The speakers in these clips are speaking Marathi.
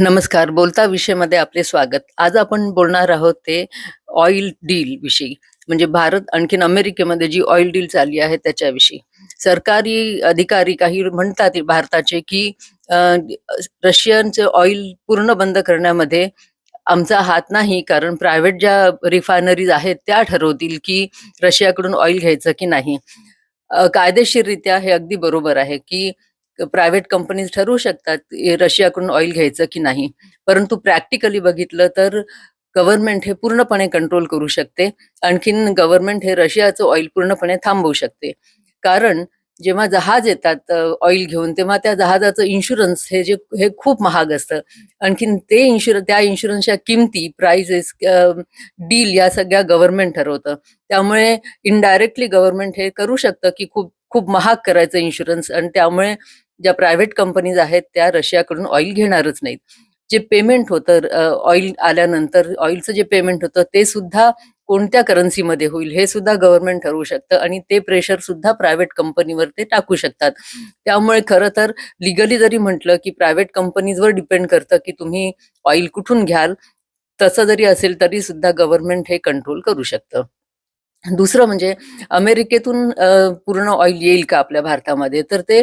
नमस्कार. बोलता विषयमध्ये आपले स्वागत. आज आपण बोलणार आहोत ते ऑइल डील विषयी. म्हणजे भारत आणखीन अमेरिकेमध्ये जी ऑइल डील चालली आहे त्याच्याविषयी. सरकारी अधिकारी काही म्हणतात भारताचे, की अ, रशियनचं ऑइल पूर्ण बंद करण्यामध्ये आमचा हात नाही. कारण प्रायव्हेट ज्या रिफायनरीज आहेत त्या ठरवतील, की रशियाकडून ऑइल घ्यायचं की नाही. कायदेशीररित्या हे अगदी बरोबर आहे, की प्रायव्हेट कंपनीज ठरवू शकतात रशियाकडून ऑइल घ्यायचं की नाही. परंतु प्रॅक्टिकली बघितलं तर गव्हर्नमेंट हे पूर्णपणे कंट्रोल करू शकते. आणखीन गव्हर्नमेंट हे रशियाचं ऑइल पूर्णपणे थांबवू शकते. कारण जेव्हा जहाज येतात ऑइल घेऊन, तेव्हा त्या जहाजाचं इन्शुरन्स हे खूप महाग असतं. आणखीन त्या इन्शुरन्सच्या किमती, प्राइजेस, डील या सगळ्या गव्हर्नमेंट ठरवतं. त्यामुळे इनडायरेक्टली गव्हर्नमेंट हे करू शकतं, की खूप खूप महाग करायचं इन्शुरन्स, आणि त्यामुळे ज्या प्रायव्हेट कंपनीज आहेत त्या रशियाकडून ऑइल घेणारच नाहीत. जे पेमेंट होतं ऑइल आल्यानंतर ऑइलचं जे पेमेंट होतं ते सुद्धा कोणत्या करन्सीमध्ये होईल हे सुद्धा गव्हर्नमेंट ठरवू शकतं, आणि ते प्रेशर सुद्धा प्रायव्हेट कंपनीवर ते टाकू शकतात. त्यामुळे खरं तर लीगली जरी म्हटलं, की प्रायव्हेट कंपनीजवर डिपेंड करतं, की तुम्ही ऑइल कुठून घ्याल, तसं जरी असेल तरी सुद्धा गव्हर्नमेंट हे कंट्रोल करू शकतं. दुसरं म्हणजे अमेरिकेतून पूर्ण ऑइल येईल का आपल्या भारतामध्ये? तर ते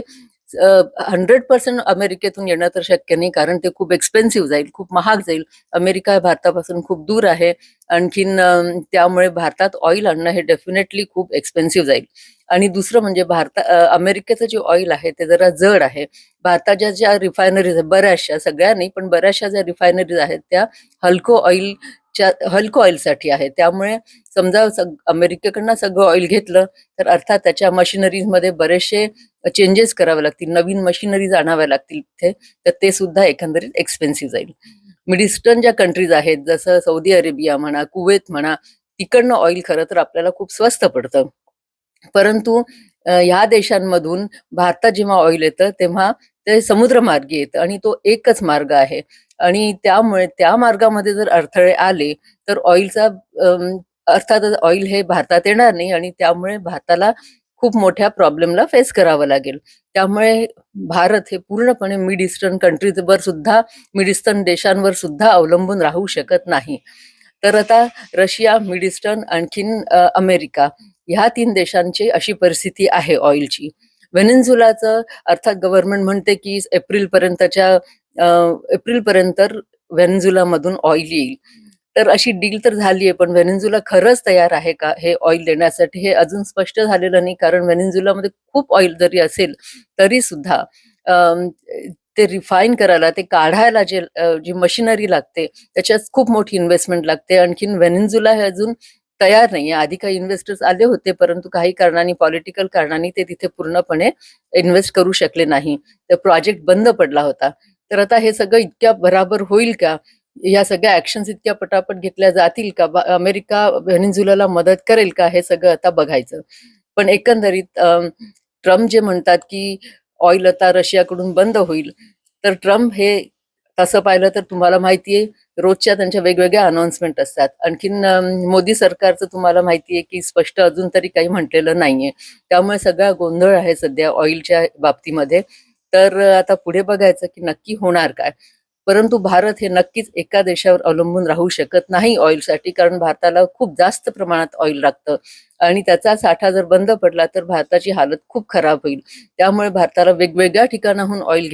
100% अमेरिकेतून येणं तर शक्य नाही, कारण ते खूप एक्सपेन्सिव्ह जाईल, खूप महाग जाईल. अमेरिका भारतापासून खूप दूर आहे. आणखीन त्यामुळे भारतात ऑइल आणणं हे डेफिनेटली खूप एक्सपेन्सिव्ह जाईल. आणि दुसरं म्हणजे अमेरिकेचं जे ऑइल आहे ते जरा जड आहे. भारताच्या ज्या रिफायनरीज आहेत बऱ्याचशा, सगळ्या नाही पण बऱ्याचशा ज्या रिफायनरीज आहेत त्या हल्को ऑइलसाठी आहे. त्यामुळे समजा अमेरिकेकडनं सगळं ऑइल घेतलं तर अर्थात त्याच्या मशिनरीजमध्ये बरेचसे चेंजेस करावे लागतील, नवीन मशिनरीज आणाव्या लागतील तिथे, तर ते सुद्धा एकंदरीत एक्सपेन्सिव्ह जाईल. मिड ईस्टर्न ज्या कंट्रीज आहेत, जसं सौदी अरेबिया म्हणा, कुवेत म्हणा, तिकडनं ऑइल खरं तर आपल्याला खूप स्वस्त पडतं. परंतु ह्या देशांमधून भारतात जेव्हा ऑइल येतं तेव्हा ते समुद्रमार्गी येतं, आणि तो एकच मार्ग आहे. आणि त्यामुळे त्या मार्गामध्ये जर अडथळे आले तर अर्थातच ऑइल हे भारतात येणार नाही, आणि त्यामुळे भारताला खूप मोठ्या प्रॉब्लेमला फेस करावं लागेल. त्यामुळे भारत हे पूर्णपणे मिड ईस्टर्न देशांवर सुद्धा अवलंबून राहू शकत नाही. तर आता रशिया, मिड ईस्टर्न आणखीन अमेरिका, ह्या 3 देशांची अशी परिस्थिती आहे ऑइलची. व्हेनेझुएलाचं अर्थात गव्हर्नमेंट म्हणते, की एप्रिलपर्यंत व्हेनेझुएलामधून ऑइल येईल. तर अशी डील तर झाली आहे, पण व्हेनेझुएला खरंच तयार आहे का हे ऑइल देण्यासाठी, हे अजून स्पष्ट झालेलं नाही. कारण व्हेनेझुएलामध्ये खूप ऑइल जरी असेल तरी सुद्धा अं, ते रिफाईन करायला, ते काढायला जी मशिनरी लागते त्याच्यात खूप मोठी इन्व्हेस्टमेंट लागते. आणखीन व्हेनेझुएला हे अजून तयार नाहीये. आधी काही इन्व्हेस्टर्स आले होते, परंतु काही कारणांनी, पॉलिटिकल कारणांनी ते तिथे पूर्णपणे इन्व्हेस्ट करू शकले नाही. तर प्रोजेक्ट बंद पडला होता. तर आता हे सगळं इतक्या बराबर होईल का? या सगळ्या ॲक्शन्स इतक्या पटापट घेतल्या जातील का? अमेरिका व्हेनेझुएलाला मदत करेल का? हे सगळं आता बघायचं. पण एकंदरीत ट्रम्प जे म्हणतात, की ऑइल आता रशियाकडून बंद होईल. तर ट्रम्प हे, तसं पाहिलं तर तुम्हाला माहिती आहे, रोजच्या त्यांच्या वेगवेगळ्या अनाउन्समेंट असतात. आणखीन मोदी सरकारचं तुम्हाला माहिती आहे, की स्पष्ट अजून तरी काही म्हटलेलं नाहीये. त्यामुळे सगळा गोंधळ आहे सध्या ऑइलच्या बाबतीमध्ये. तर आता पुढे बघायचं, की नक्की होणार काय? परंतु भारत हे नक्कीच एका देशावर अवलंबून राहू शकत नाही ऑइलसाठी, कारण भारताला खूप जास्त प्रमाणात ऑइल लागतं, आणि त्याचा साठा जर बंद पडला तर भारताची हालत खूप खराब होईल. त्यामुळे भारताला वेगवेगळ्या ठिकाणाहून ऑइल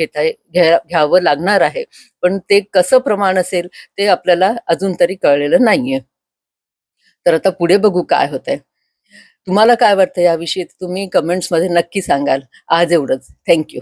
घ्यावं लागणार आहे. पण ते कसं प्रमाण असेल ते आपल्याला अजून तरी कळलेलं नाहीये. तर आता पुढे बघू काय होतंय. तुम्हाला काय वाटतं याविषयी? तुम्ही कमेंट्समध्ये नक्की सांगाल. आज एवढंच. Thank you.